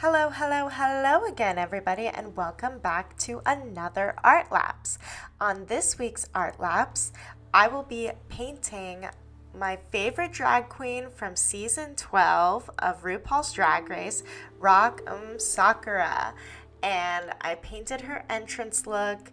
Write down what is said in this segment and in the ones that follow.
Hello, hello, hello again, everybody, and welcome back to another Artlapse. On this week's Artlapse, I will be painting my favorite drag queen from season 12 of RuPaul's Drag Race, M Sakura. And I painted her entrance look.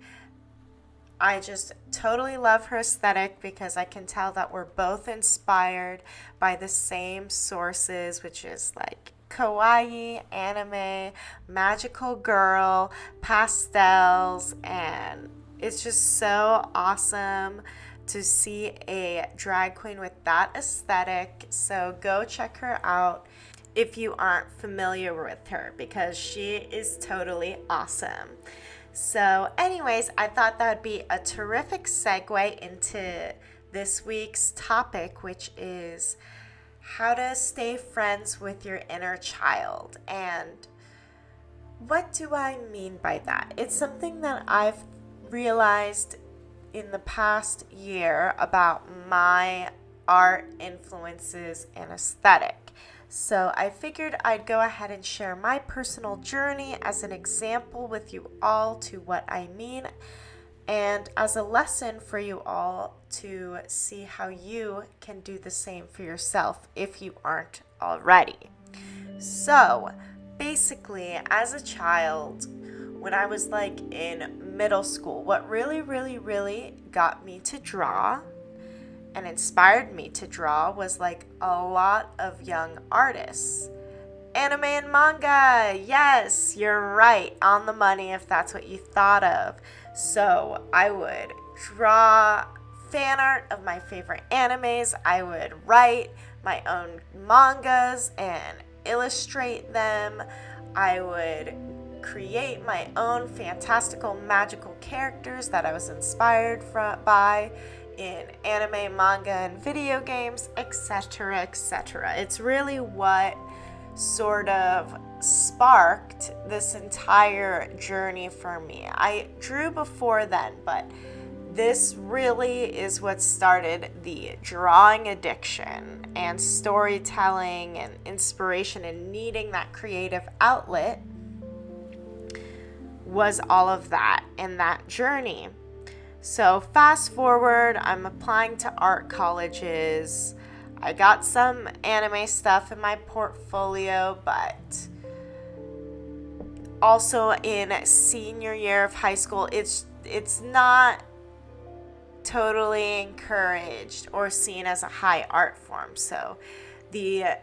I just totally love her aesthetic because I can tell that we're both inspired by the same sources, which is like kawaii, anime, magical girl, pastels, and it's just so awesome to see a drag queen with that aesthetic. So go check her out if you aren't familiar with her because she is totally awesome. So, anyways, I thought that would be a terrific segue into this week's topic, which is how to stay friends with your inner child. And what do I mean by that? It's something that I've realized in the past year about my art influences and aesthetic. So I figured I'd go ahead and share my personal journey as an example with you all to what I mean and as a lesson for you all to see how you can do the same for yourself if you aren't already. So basically, as a child, when I was like in middle school, what really got me to draw and inspired me to draw was like a lot of young artists. Anime and manga, yes, you're right, on the money if that's what you thought of. So I would draw fan art of my favorite animes, I would write my own mangas and illustrate them, I would create my own fantastical magical characters that I was inspired by in anime, manga, and video games, etc., etc. It's really what sort of sparked this entire journey for me. I drew before then, but this really is what started the drawing addiction and storytelling and inspiration and needing that creative outlet was all of that in that journey. So fast forward, I'm applying to art colleges. I got some anime stuff in my portfolio, but also in senior year of high school, it's not totally encouraged or seen as a high art form. So the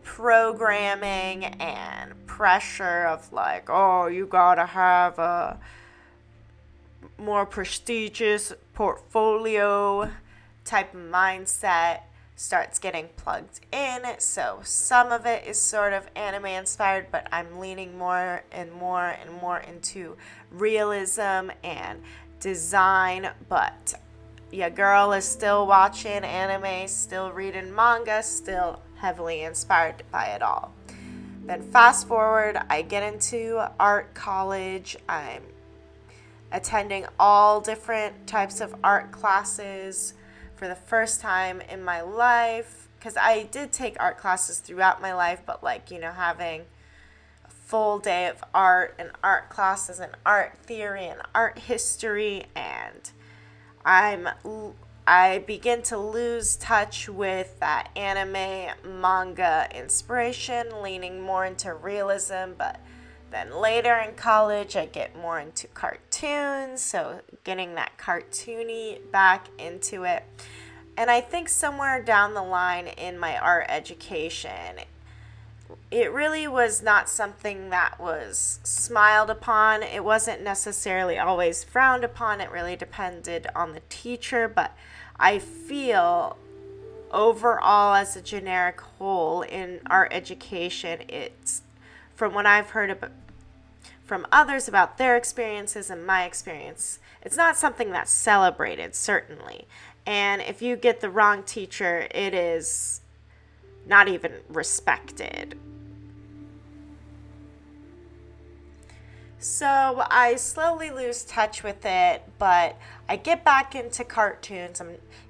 programming and pressure of like, oh, you gotta have a more prestigious portfolio type of mindset starts getting plugged in. So some of it is sort of anime inspired, but I'm leaning more and more into realism and design. But your girl is still watching anime, still reading manga, still heavily inspired by it all. Then fast forward, I get into art college. I'm attending all different types of art classes for the first time in my life, because I did take art classes throughout my life, but having a full day of art and art classes and art theory and art history, and I begin to lose touch with that anime manga inspiration, leaning more into realism. But then later in college, I get more into cartoons, so getting that cartoony back into it. And I think somewhere down the line in my art education, it really was not something that was smiled upon. It wasn't necessarily always frowned upon. It really depended on the teacher. But I feel overall, as a generic whole in art education, it's from what I've heard from others about their experiences and my experience, it's not something that's celebrated, certainly. And if you get the wrong teacher, it is not even respected. So I slowly lose touch with it, but I get back into cartoons.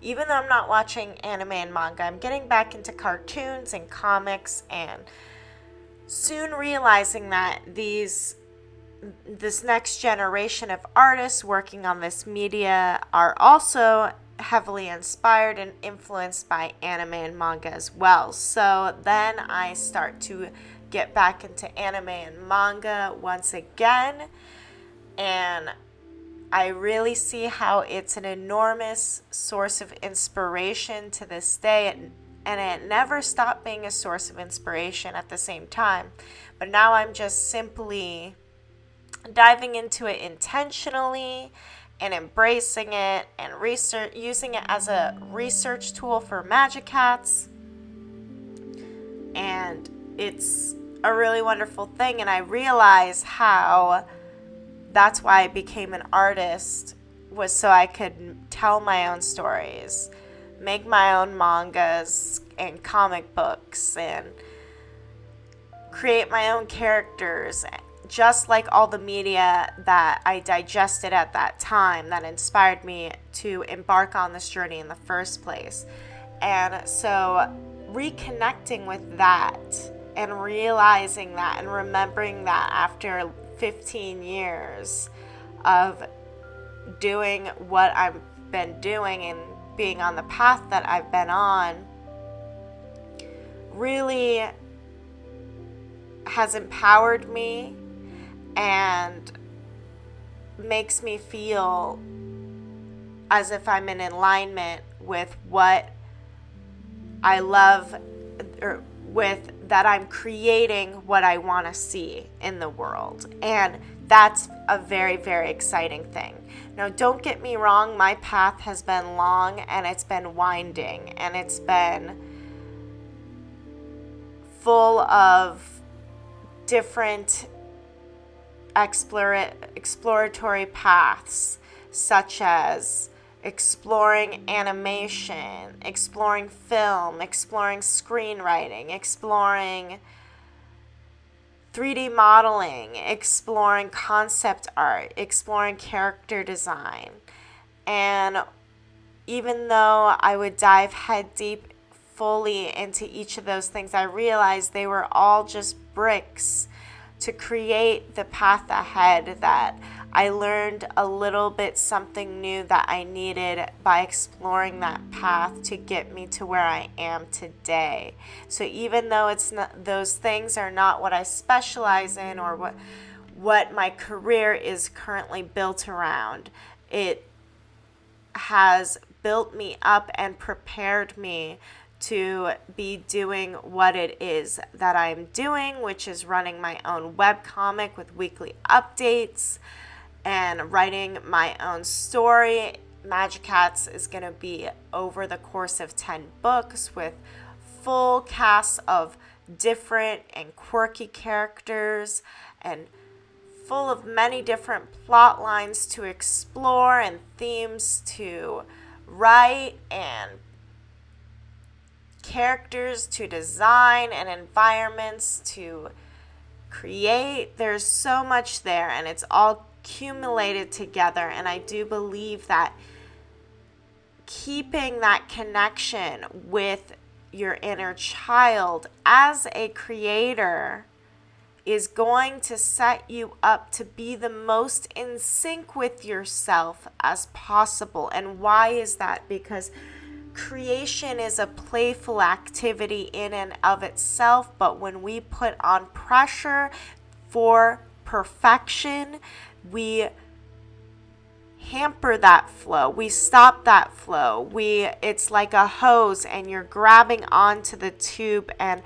Even though I'm not watching anime and manga, I'm getting back into cartoons and comics and soon realizing that this next generation of artists working on this media are also heavily inspired and influenced by anime and manga as well. So then I start to get back into anime and manga once again, and I really see how it's an enormous source of inspiration to this day, and it never stopped being a source of inspiration at the same time. But now I'm just simply diving into it intentionally and embracing it and using it as a research tool for Magic Cats. And it's a really wonderful thing, and I realize how that's why I became an artist, was so I could tell my own stories, make my own mangas and comic books, and create my own characters, just like all the media that I digested at that time that inspired me to embark on this journey in the first place. And so reconnecting with that and realizing that and remembering that after 15 years of doing what I've been doing and being on the path that I've been on really has empowered me and makes me feel as if I'm in alignment with what I love, or with that I'm creating what I want to see in the world. And that's a very, very exciting thing. Now, don't get me wrong, my path has been long and it's been winding and it's been full of different exploratory paths, such as exploring animation, exploring film, exploring screenwriting, exploring 3D modeling, exploring concept art, exploring character design. And even though I would dive head deep fully into each of those things, I realized they were all just bricks to create the path ahead, that I learned a little bit something new that I needed by exploring that path to get me to where I am today. So even though it's not, those things are not what I specialize in or what my career is currently built around, it has built me up and prepared me to be doing what it is that I'm doing, which is running my own webcomic with weekly updates and writing my own story. Magic Cats is going to be over the course of 10 books with full casts of different and quirky characters and full of many different plot lines to explore and themes to write and characters to design and environments to create. There's so much there, and it's all accumulated together. And I do believe that keeping that connection with your inner child as a creator is going to set you up to be the most in sync with yourself as possible. And why is that? Because creation is a playful activity in and of itself, but when we put on pressure for perfection, we hamper that flow. We stop that flow. It's like a hose and you're grabbing onto the tube and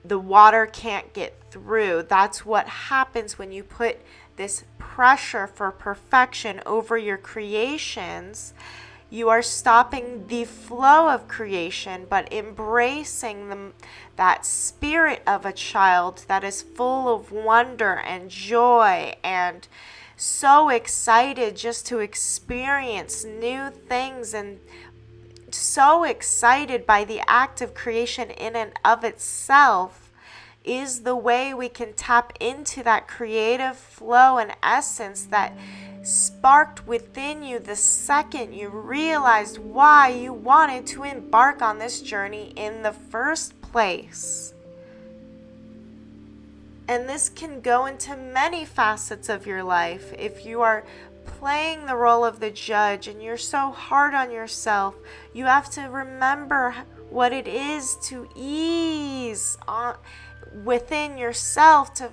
the water can't get through. That's what happens when you put this pressure for perfection over your creations. You are stopping the flow of creation, but embracing that spirit of a child that is full of wonder and joy and so excited just to experience new things, and so excited by the act of creation in and of itself, is the way we can tap into that creative flow and essence that sparked within you the second you realized why you wanted to embark on this journey in the first place. And this can go into many facets of your life. If you are playing the role of the judge and you're so hard on yourself, you have to remember what it is to ease on within yourself, to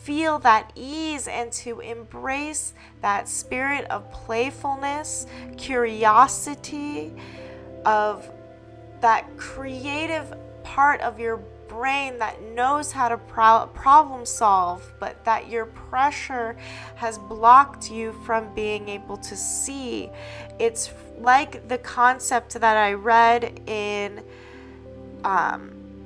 feel that ease and to embrace that spirit of playfulness, curiosity, of that creative part of your brain that knows how to problem solve, but that your pressure has blocked you from being able to see. It's like the concept that I read in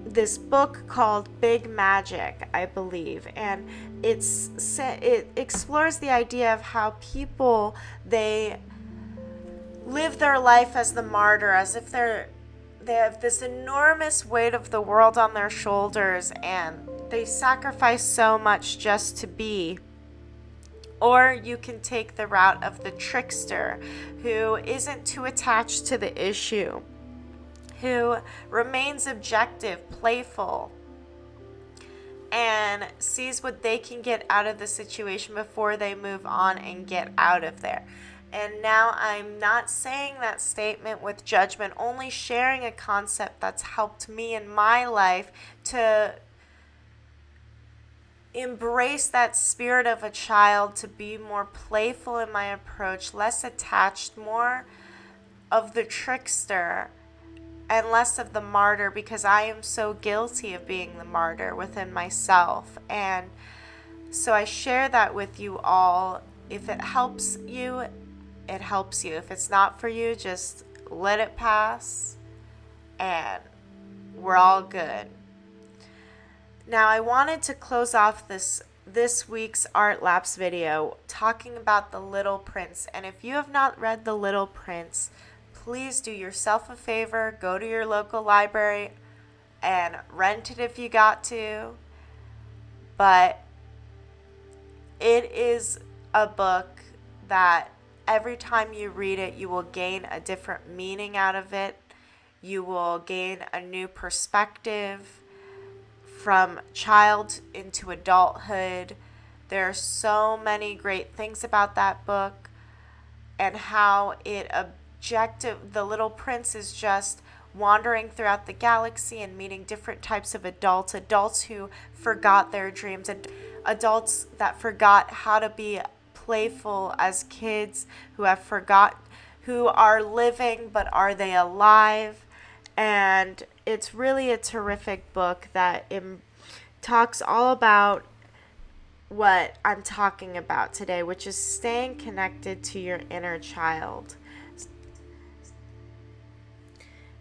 this book called Big Magic, I believe, and it explores the idea of how people, they live their life as the martyr, as if they have this enormous weight of the world on their shoulders and they sacrifice so much just to be. Or you can take the route of the trickster, who isn't too attached to the issue, who remains objective, playful, and sees what they can get out of the situation before they move on and get out of there. And now I'm not saying that statement with judgment, only sharing a concept that's helped me in my life to embrace that spirit of a child, to be more playful in my approach, less attached, more of the trickster and less of the martyr, because I am so guilty of being the martyr within myself. And so I share that with you all. If it helps you, it helps you. If it's not for you, just let it pass and we're all good. Now, I wanted to close off this week's Artlapse video talking about The Little Prince. And if you have not read The Little Prince, please do yourself a favor, go to your local library and rent it if you got to. But it is a book that every time you read it, you will gain a different meaning out of it. You will gain a new perspective from child into adulthood. There are so many great things about that book, and how The Little Prince is just wandering throughout the galaxy and meeting different types of adults who forgot their dreams, adults that forgot how to be playful as kids, who are living, but are they alive? And it's really a terrific book that talks all about what I'm talking about today, which is staying connected to your inner child.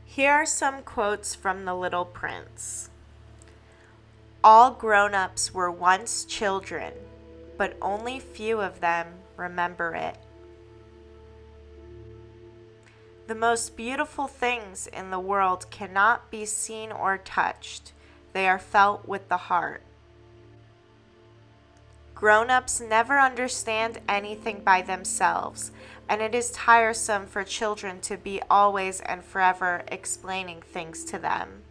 Here are some quotes from The Little Prince. All grown-ups were once children, but only few of them remember it. The most beautiful things in the world cannot be seen or touched. They are felt with the heart. Grown-ups never understand anything by themselves, and it is tiresome for children to be always and forever explaining things to them.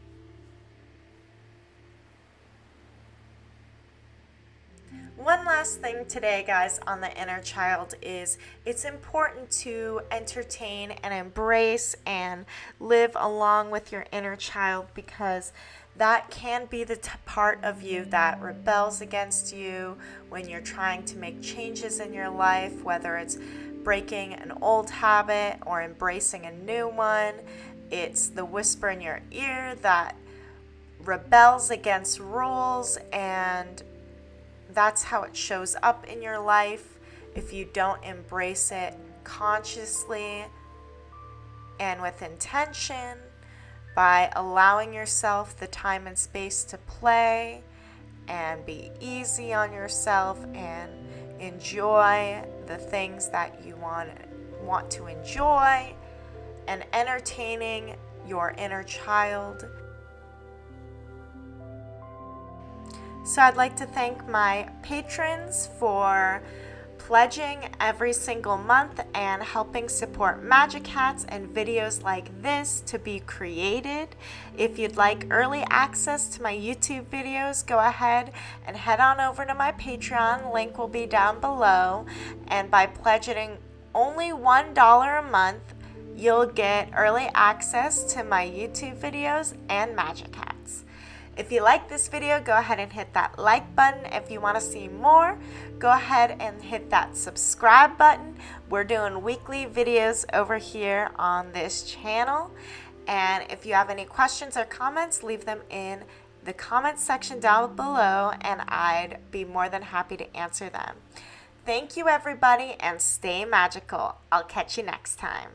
One last thing today, guys, on the inner child is it's important to entertain and embrace and live along with your inner child, because that can be the part of you that rebels against you when you're trying to make changes in your life, whether it's breaking an old habit or embracing a new one. It's the whisper in your ear that rebels against rules, and that's how it shows up in your life if you don't embrace it consciously and with intention, by allowing yourself the time and space to play and be easy on yourself and enjoy the things that you want to enjoy, and entertaining your inner child. So I'd like to thank my patrons for pledging every single month and helping support Magic Hats and videos like this to be created. If you'd like early access to my YouTube videos, go ahead and head on over to my Patreon. Link will be down below. And by pledging only $1 a month, you'll get early access to my YouTube videos and Magic Hats. If you like this video, go ahead and hit that like button. If you want to see more, go ahead and hit that subscribe button. We're doing weekly videos over here on this channel. And if you have any questions or comments, leave them in the comments section down below, and I'd be more than happy to answer them. Thank you, everybody, and stay magical. I'll catch you next time.